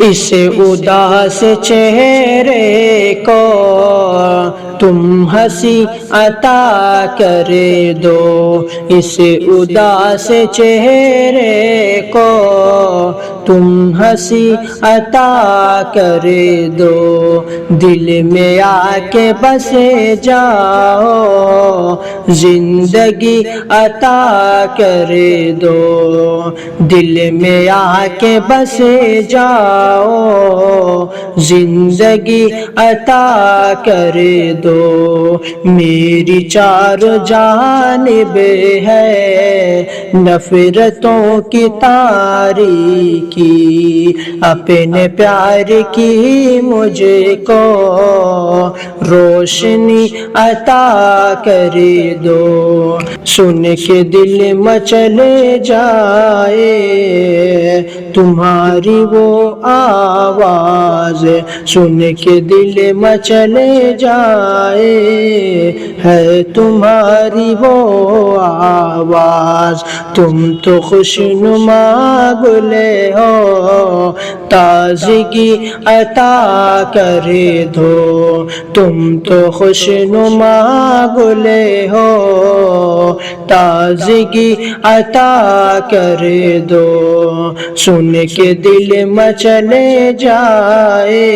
اس اداس چہرے کو تم ہنسی عطا کر دو، اس اداس چہرے کو تم ہنسی عطا کر دو، دل میں آ کے بس جاؤ، زندگی عطا کر دو، دل میں آ کے بس جاؤ، زندگی عطا کر دو، میری چار جانب ہے نفرتوں کی تاریکی، اپنے پیار کی مجھ کو روشنی عطا کر دو، سن کے دل مچل جائے تمہاری وہ آواز، سن کے دل مچل جائے ہے تمہاری وہ آواز، تم تو خوشنما گل ہو، تازگی عطا کر دو، تم تو خوشنما گل ہو، تازگی عطا کر دو، سن کے دل مچلے جائے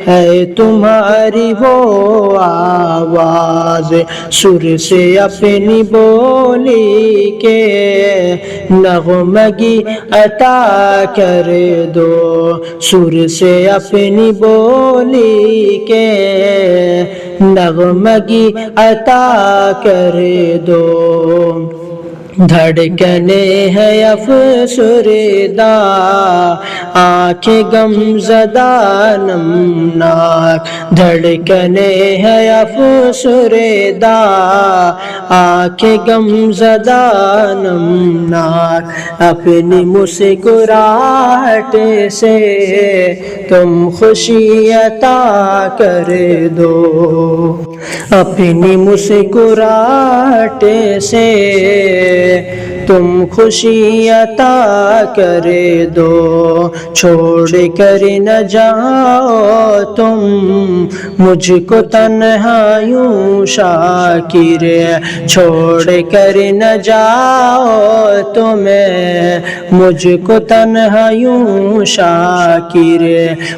ہے تمہاری وہ آواز، سر سے اپنی بولی کے نغمگی عطا کر دو، سر سے اپنی بولی کے نغمگی عطا کر دو، دھڑکنے ہے افسردہ آنکھیں غم زدہ نمناک، دھڑکنے ہے افسردہ آنکھیں غم زدہ نمناک، اپنی مسکراہٹ سے تم خوشی عطا کر دو، اپنی مسکراہٹ سے تم خوشی عطا کر دو، چھوڑ کر نہ جاؤ تم مجھ کو تنہا یوں شاکر، چھوڑ کر نہ جاؤ تمہیں مجھ کو تنہا یوں شاکر،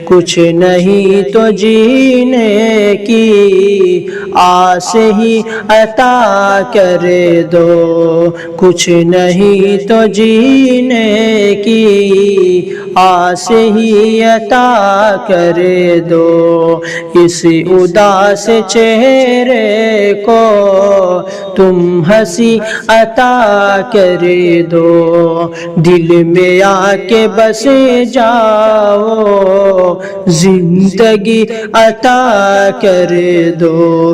کچھ نہیں تو جینے کی آس ہی عطا کر دو، کچھ نہیں تو جینے کی آس ہی عطا کر دو، اس اداس چہرے کو تم ہنسی عطا کر دو، دل میں آ کے بس جاؤ، زندگی عطا کر دو۔